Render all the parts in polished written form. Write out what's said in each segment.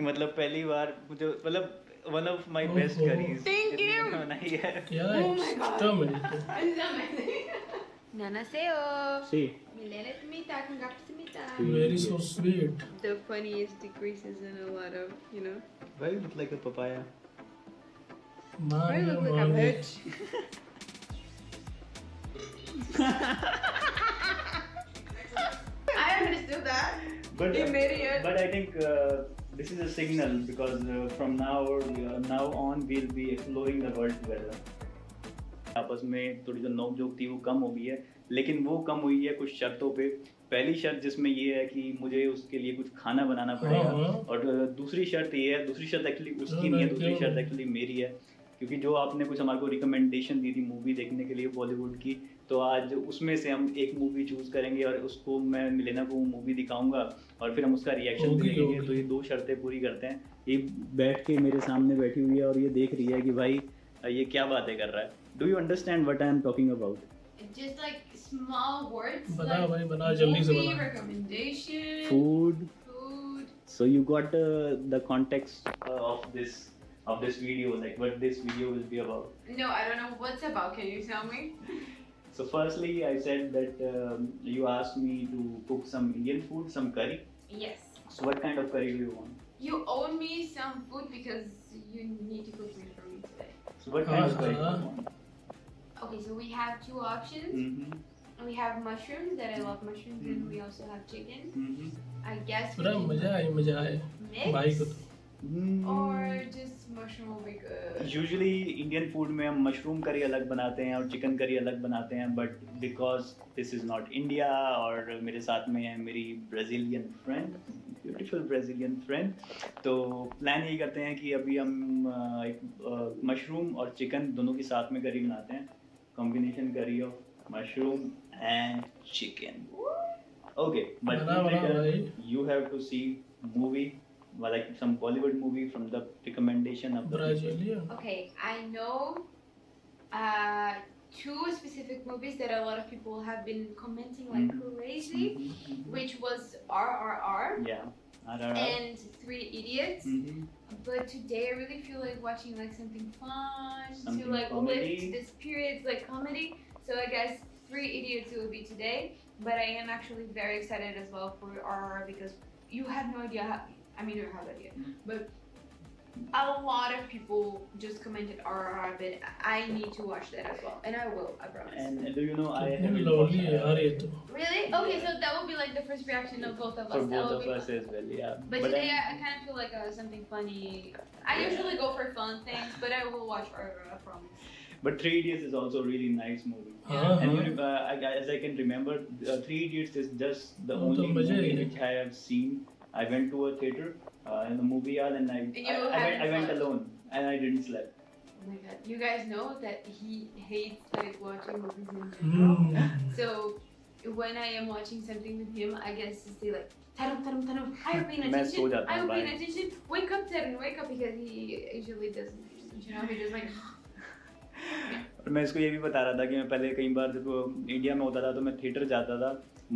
कि मतलब पहली बार मुझे मतलब वन ऑफ माय बेस्ट ओहो। करीज Thank जितनी you. मैंने बनाई है। क्या Oh my है God. सिस्टम है तो It's amazing. Nanaseo. See, Milena Smita, Smita. Very so sweet The funniest decreases in a lot of, you know. why you look like a papaya? Why मान look like मान I'm गए hurt? I understood that. But You made it. but I think this is a signal because from now on we'll be exploring the world together. आपस में थोड़ी जो नोक झोंक थी वो कम हो गई है, लेकिन वो कम हुई है कुछ शर्तों पे। पहली शर्त जिसमें ये है कि मुझे उसके लिए कुछ खाना बनाना पड़ेगा, हाँ। और दूसरी शर्त ये है, दूसरी शर्त एक्चुअली उसकी नहीं है, दूसरी शर्त एक्चुअली मेरी है, क्योंकि जो आपने कुछ हमारे को रिकमेंडेशन दी थी मूवी देखने के लिए बॉलीवुड की, तो आज उसमें से हम एक मूवी चूज करेंगे और उसको मैं मिलेना को वो मूवी दिखाऊंगा और फिर हम उसका रिएक्शन होगी, देखेंगे। होगी। तो ये दो शर्तें पूरी करते हैं। ये बैठ के मेरे सामने बैठी हुई है और ये देख रही है कि भाई ये क्या बातें कर रहा है। Do you understand what I am talking about? Just like small words. बना like भाई, बना, जल्दी से movie बना। recommendation. Food. Food. So you got the context of this video, like what this video will be about. No, I don't know what's about. Can you tell me? So firstly, I said that you asked me to cook some Indian food, some curry. Yes. So what kind of curry do you want? You owe me some food because you need to cook it for me today. So what kind of curry do you Uh-huh. want? Okay, so we have two options. Mm-hmm. We have mushrooms that I love mushrooms, and we also have chicken. Mm-hmm. I guess we पूरा can मजा आए भाई को mix तो or just mushroom will be good. Usually Indian food में हम mushroom करी अलग बनाते हैं और चिकन करी अलग बनाते हैं, but because this is not India और मेरे साथ में है मेरी Brazilian friend, beautiful Brazilian friend, तो प्लान यही करते हैं कि अभी हम एक मशरूम और चिकन दोनों के साथ में करी बनाते हैं, कॉम्बिनेशन करी of mushroom and chicken. Okay, but बना भाई। you have to see movie, like some Bollywood movie from the recommendation of the people. Brazilian Okay, I know two specific movies that a lot of people have been commenting like crazy, which was RRR Yeah. RRR. and Three Idiots. Mhm. But today I really feel like watching like something fun Something to like comedy. lift the spirits, like comedy. So I guess Three Idiots will be today. But I am actually very excited as well for RRR because you have no idea how, I mean you have an idea, but a lot of people just commented RRR, but I need to watch that as well, and I will, I promise. And do you know I कितनी haven't lovely watched है यार ये तो Really? Okay, so that will be like the first reaction of both of us. for That both will of be us fun. as well. Yeah. But today I kind of feel like something funny. I usually go for fun things, but I will watch RRR, I promise. But Three Idiots is also a really nice movie. हाँ And हाँ you, as I can remember, Three Idiots is just the वो तो only मजे movie ही है। which I have seen. I went to a theater in the movie hall, and I you I haven't went slept. alone, and I didn't sleep. Oh my god. You guys know that he hates like watching movies in general. Hmm So when I am watching something with him, I guess to say like, Tarum, Tarum, Tarum, are you paying मैं सो attention? जाता Are हूँ you paying भाई। attention? Wake up, Tarum, wake up, because he usually doesn't. You know, he just like. और मैं इसको ये भी बता रहा था कि मैं पहले कई बार जब इंडिया में होता था तो मैं थिएटर जाता था,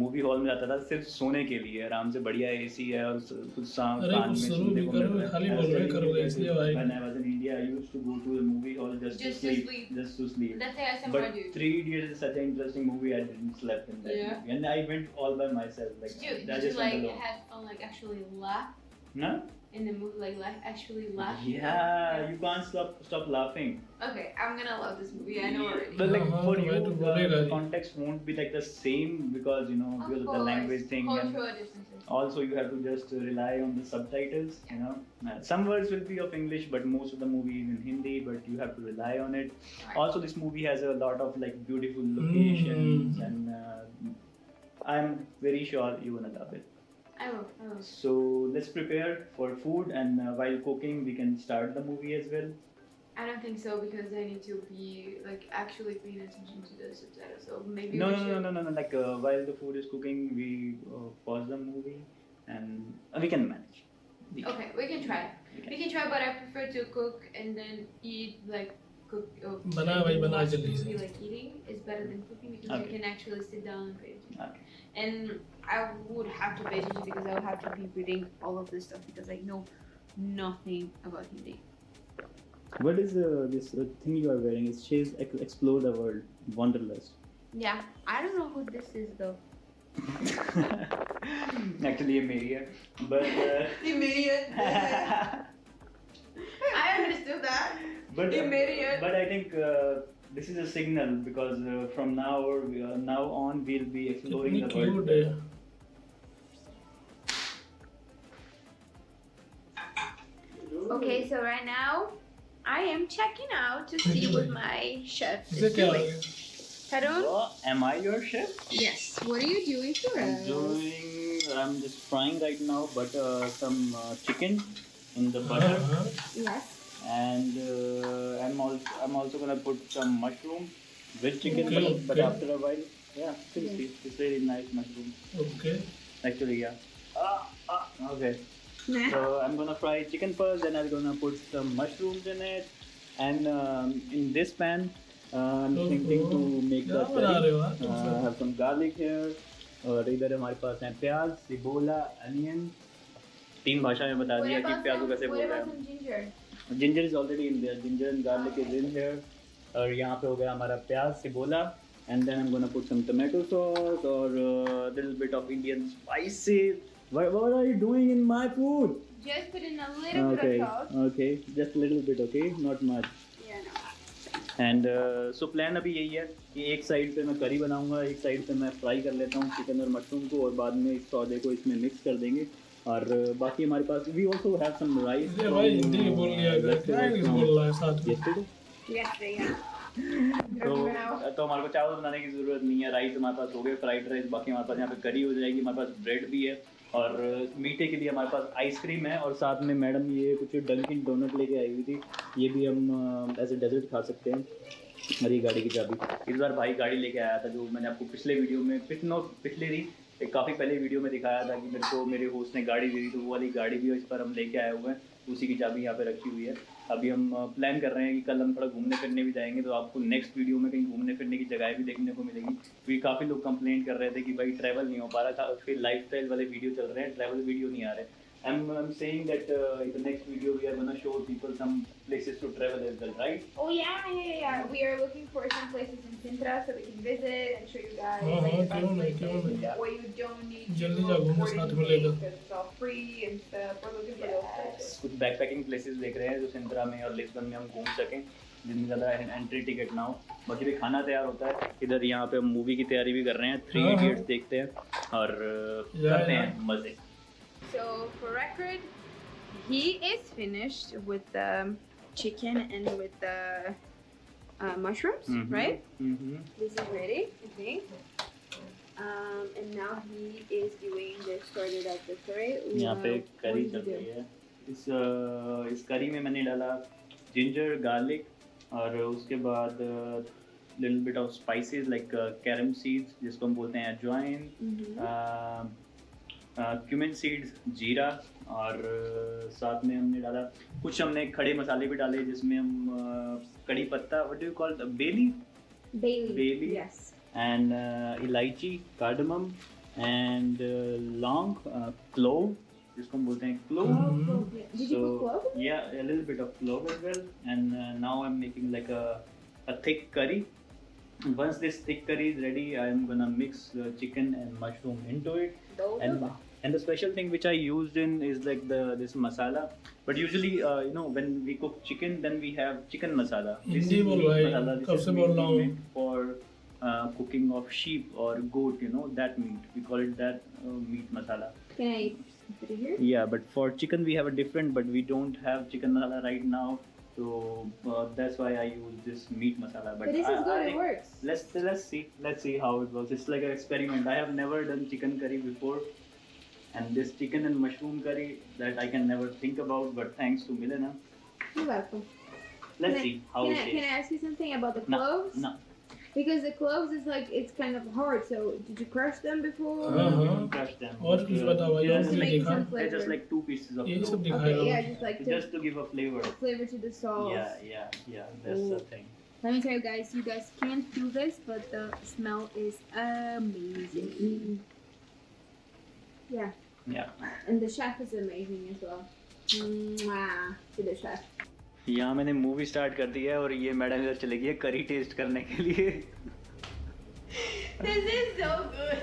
मूवी हॉल में जाता था सिर्फ सोने के लिए, आराम से बढ़िया एसी है और कुछ साउंड अरे कान में कुछ शुरू सुनने भी को मिल करोगे, रहा है। खाली बोल रहे करोगे इसलिए भाई। When I was in India, I used to go to the movie hall just to Just to sleep, sleep. just to sleep. That's ASMR But dude. Three Idiots is such an interesting movie. I didn't sleep in that Yeah. movie, and I went all by myself. Like Did you, I did you just went like alone. have fun, like actually laugh No? in the movie, like actually laugh? Yeah, you can't stop laughing. Okay, I'm gonna love this movie. I know already. But like हाँ, for तो you, भाई तो बोलेगा the he. context won't be like the same because you know Of because of the course, language thing, and cultural differences. also you have to just rely on the subtitles. You know, some words will be of English, but most of the movie is in Hindi. But you have to rely on it. Right. Also, this movie has a lot of like beautiful locations, and I'm very sure you wanna love it. I will. I will. So let's prepare for food, and while cooking, we can start the movie as well. I don't think so because I need to be like actually paying attention to the subtitles. So maybe No, we no, should. no, no, no, no. Like while the food is cooking, we pause the movie, and we can manage. We can. Okay, we can try. We We can try, but I prefer to cook and then eat like cook. बना भाई, and बना watch the जल्दी से। movie, like eating is better than cooking because Okay. you can actually sit down and pay attention. Okay. And I would have to pay attention because I would have to be reading all of this stuff because I know nothing about Hindi. What is this thing you are wearing? It says explore the world, wanderlust. Yeah, I don't know who this is though. Actually, ये मेरी है, but Immediate. I understood that. but Immediate. but I think this is a signal because from now on we'll be exploring कितनी the world. Cute है. Okay, so right now I am checking out to see what my chef इसे is क्या हो doing. गया? Harun? Well, am I your chef? Yes. What are you doing for us? I'm just frying right now some chicken in the butter, Yes. and I'm also gonna put some mushroom with chicken, Okay, but okay. after a while, yeah, you'll see. It's really nice mushroom. Okay. Actually, yeah. Okay. So I'm gonna fry chicken first, then I'm gonna put some mushrooms in it, and in this pan, I'm thinking to make the क्या बना रहे हो curry. आप? Have some garlic here, और इधर हमारे पास है प्याज, सिबोला, अनियन. 3 भाषा में बता दिया कि प्याज को कैसे बोल रहे हैं. some ginger? Ginger is already in there. Ginger and garlic is in here. और यहाँ पे हो गया हमारा प्याज, सिबोला, and then I'm gonna put some tomato sauce or a little bit of Indian spices. What are you doing in my food? Just put in a little bit of salt. Okay, just a little bit, okay, not much. Yeah, no. And so plan अभी यही है कि एक side पे मैं करी बनाऊंगा, एक साइड पे मैं फ्राई कर लेता हूँ चिकन और मशरूम को, और बाद में इस सौदे को इसमें मिक्स कर देंगे. और बाकी हमारे पास we also have some rice. इसे भाई हिंदी बोल लिया कर. क्या इंग्लिश बोल रहा है साथ में? Yes, yeah. तो हमारे को चावल बनाने की ज़रूरत नहीं है. राइस हमारे पास हो गए, फ्राइड राइस. बाकी हमारे पास यहाँ पे करी हो जाएगी. हमारे पास ब्रेड भी है, और मीठे के लिए हमारे पास आइसक्रीम है, और साथ में मैडम ये कुछ डंकिन डोनट लेके आई हुई थी. ये भी हम एज ए डेजर्ट खा सकते हैं. और ये गाड़ी की चाबी. इस बार भाई गाड़ी लेके आया था, जो मैंने आपको पिछले वीडियो में पिछले नहीं काफ़ी पहले वीडियो में दिखाया था कि मेरे को मेरे होस्ट ने गाड़ी दी थी. तो वो वाली गाड़ी भी इस पर हम लेके आए हुए हैं. उसी की चाबी यहाँ पे रखी हुई है. अभी हम प्लान कर रहे हैं कि कल हम थोड़ा घूमने फिरने भी जाएंगे, तो आपको नेक्स्ट वीडियो में कहीं घूमने फिरने की जगह भी देखने को मिलेगी. क्योंकि काफ़ी लोग कंप्लेंट कर रहे थे कि भाई ट्रैवल नहीं हो पा रहा था, फिर लाइफस्टाइल वाले वीडियो चल रहे हैं, ट्रैवल वीडियो नहीं आ रहे. I'm saying that in the next video we are gonna show people some places to travel as well, right? Oh yeah. We are looking for some places in Sintra so we can visit and show you guys हाँ, like the क्यों best नहीं, क्यों places नहीं. where you don't need to जल्दी go जा, घूमने for साथ में anything लेकर. because it's all free and stuff. We're looking for those places. कुछ बैकपैकिंग प्लेसेस देख रहे हैं जो सिंद्रा में और लिस्बन में हम घूम सकें, जिनमें ज़्यादा एंट्री टिकट ना हो. बाकी भी खाना तैयार होता है इधर. यहाँ पे हम मूवी की तैयारी भी कर रहे हैं. 3 हाँ, हाँ. Idiots देखते हैं और करते हैं मज़े. So for record, he is finished with the chicken and with the mushrooms, right? This is ready, I think. And now he is doing the started at the curry. यहाँ पे What करी did चल you रही do? है. इस करी में मैंने डाला जिंजर, गार्लिक, और उसके बाद little bit of spices like carom seeds, जिसको हम बोलते हैं अजवाइन, क्यूमिन सीड्स, जीरा, और साथ में हमने डाला कुछ हमने खड़े मसाले भी डाले, जिसमें हम कड़ी पत्ता, what do you call it, Bay leaf. Yes. and इलायची, कार्डमम, and लौंग, क्लोव, जिसको हम बोलते हैं clove. Did you put clove? Yeah, a little bit of clove as well. And now I'm making like a thick curry. Once this thick curry is ready, I'm gonna mix the chicken and mushroom into it. And the special thing which I used in is like this masala. But usually, when we cook chicken, then we have chicken masala. This Hindi is बोल meat भाई, masala. कब This से is बोल रहा हूँ. meat for cooking of sheep or goat. That meat. We call it that meat masala. Can I put it here? Yeah, but for chicken we have a different, but we don't have chicken masala right now, so that's why I use this meat masala. But this is good. It works. Let's see how it works. It's like an experiment. I have never done chicken curry before, and this chicken and mushroom curry that I can never think about, but thanks to Milena, You're welcome. let's see how it Can I tastes. ask you something about the No, cloves? no. Because the cloves is like it's kind of hard. So did you crush them before? Don't crush them. और कुछ बता भाई, और Yeah, Just to कुछ make दिखा. some they're flavor. just like 2 pieces of यही सब clove. दिखाएगा Okay, वो. yeah, just like to Just to give a flavor. flavor to the sauce. Yeah. That's the Ooh. thing. Let me tell you guys can't feel this, but the smell is amazing. Yeah, Yeah. and the chef is amazing as well. To the chef. यहाँ मैंने movie start कर दी है और ये madam इधर चली गई है करी टेस्ट करने के लिए. This is so good.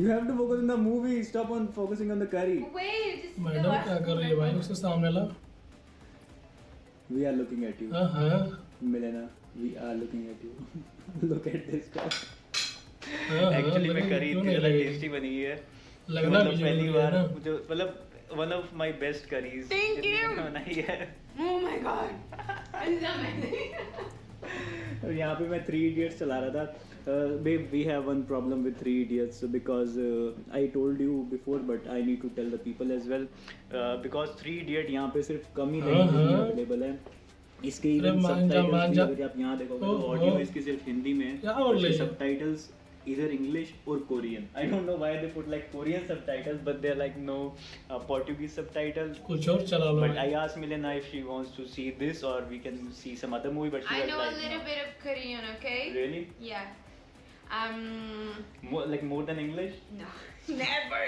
You have to focus on the movie. Stop on focusing on the curry. Wait, just the madam last क्या कर रही है भाई उसके सामने ला. We are looking at you, हाँ Milena. We are looking at you. Look at this guy. हाँ Actually मैं करी क्यों इतनी नहीं ज़्यादा लगेगी? टेस्टी बनी है. लगना मतलब भी पहली जरूरी है बार ना. मुझे मतलब one of my best curries. Thank you. बनाई है. Oh my god. It's amazing. और यहाँ पे मैं 3 Idiots चला रहा था. Babe, we have one problem with 3 Idiots because I told you before, but I need to tell the people as well. Because 3 Idiot यहाँ पे सिर्फ कम ही लैंग्वेज में अवेलेबल है. इसके अरे even मान जा, subtitles मान भी जा. अगर आप यहाँ देखोगे ओह, तो ऑडियो ओह. इसकी सिर्फ हिंदी में है. क्या बोल रही है? subtitles either English or Korean. I don't know why they put like Korean subtitles, but they're like no Portuguese subtitles. कुछ और चला लो. But I asked Milena if she wants to see this or we can see some other movie. But she I was know like, a little no. bit of Korean, okay? Really? Yeah. More than English? No. Never.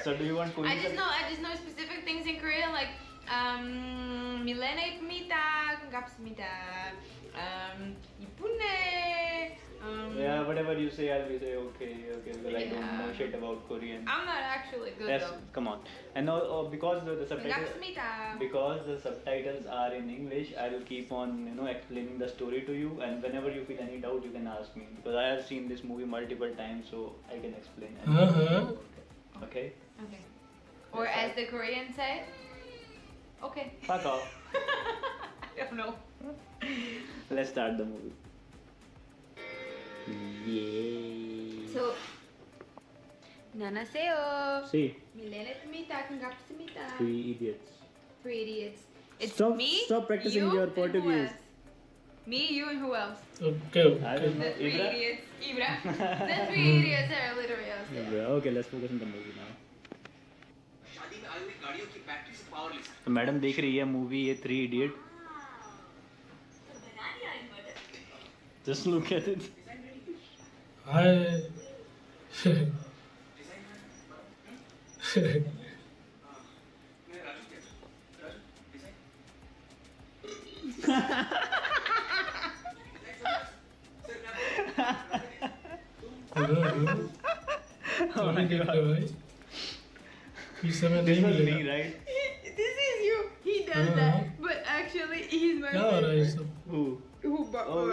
So do you want Korean? I just know specific things in Korean like Milena ipmita, gapsmita, ipune. Yeah, whatever you say, I'll be say okay, because I don't know Yeah. shit about Korean. I'm not actually good Yes, though. come on. And now because the subtitles. Gapsmita. Because the subtitles are in English, I will keep on explaining the story to you, and whenever you feel any doubt, you can ask me because I have seen this movie multiple times, so I can explain. Okay. Okay. Or as the Koreans say, okay. Fuck off. I don't know. Let's start the movie. Yay. So, Nanaseo. See, Milena ipmita, gapsmita. 3 Idiots. 3 Idiots. It's Stop- me. stop practicing you, your and who Portuguese. else? Me, you, and who else? Okay. I don't know. The 3 Ibra? idiots. Ibra. The 3 idiots are literally us. Yeah, okay, let's focus on the movie now. शादी में आई हुई गाड़ियों की battery से power ले सकते तो madam देख रही है मूवी ये 3 Idiot. Just look at it. Hi. मैं राजू क्या राजू डिजाइन नहीं देख रहे भाई. इस समय This नहीं was me, मिलेगा. right? This is you. He does that. But actually, he's my क्या हो रहा है ये सब? Who? Who Oh,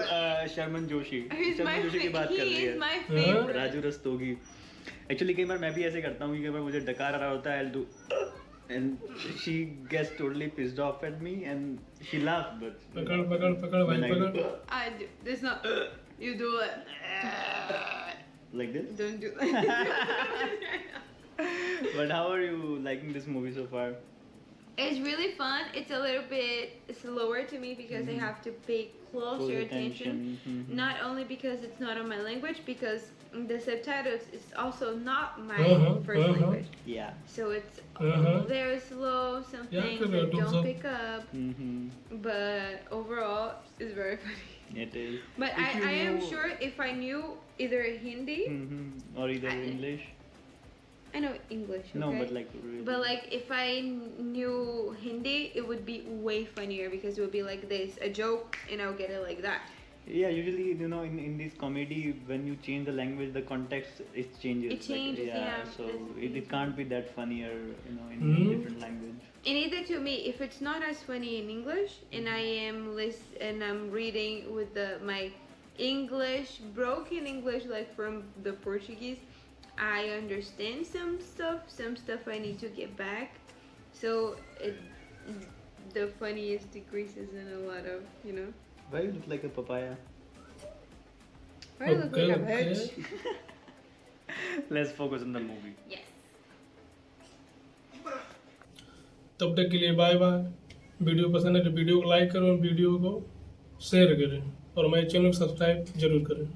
Sharman Joshi. He's my Sharman Joshi की बात कर he रही is है. my हाँ? favorite. राजू रस्तोगी. Actually कई बार मैं भी ऐसे करता हूँ कि कई बार मुझे डकार आ रहा होता है, I'll do and she gets totally pissed off at me and she laughs, but पकड़ पकड़ पकड़ when भाई I पकड़. do, I do. There's not. You do it. like this. Don't do that. But how are you liking this movie so far? It's really fun. It's a little bit slower to me because I have to pay closer attention. Mhm. Not only because it's not on my language, because the subtitles is also not my first language. Yeah. So it's Uh-huh. very slow. Some Yeah, things could I do don't so. pick up, Mm-hmm. but overall, it's very funny. It is. But If you I am know- sure if I knew either Hindi, Mm-hmm. Or either I- English. I know English. Okay? No, but like. Really. But like if I knew Hindi, it would be way funnier because it would be like this, a joke, and I'll get it like that. Yeah, usually in this comedy, when you change the language, the context it changes. It changes, yeah, So that's it can't be that funnier, in Mhm. different language. And either to me, if it's not as funny in English, and I am and I'm reading with my English, broken English, like from the Portuguese, I understand some stuff I need to get back. So the funniest decreases in a lot of, Why you look like a papaya? I look like a Okay, bitch. Let's focus on the movie. Yes. तब तक के लिए bye bye. Video पसंद है तो video को like करो और वीडियो को शेयर करें और हमारे चैनल को सब्सक्राइब जरूर करें.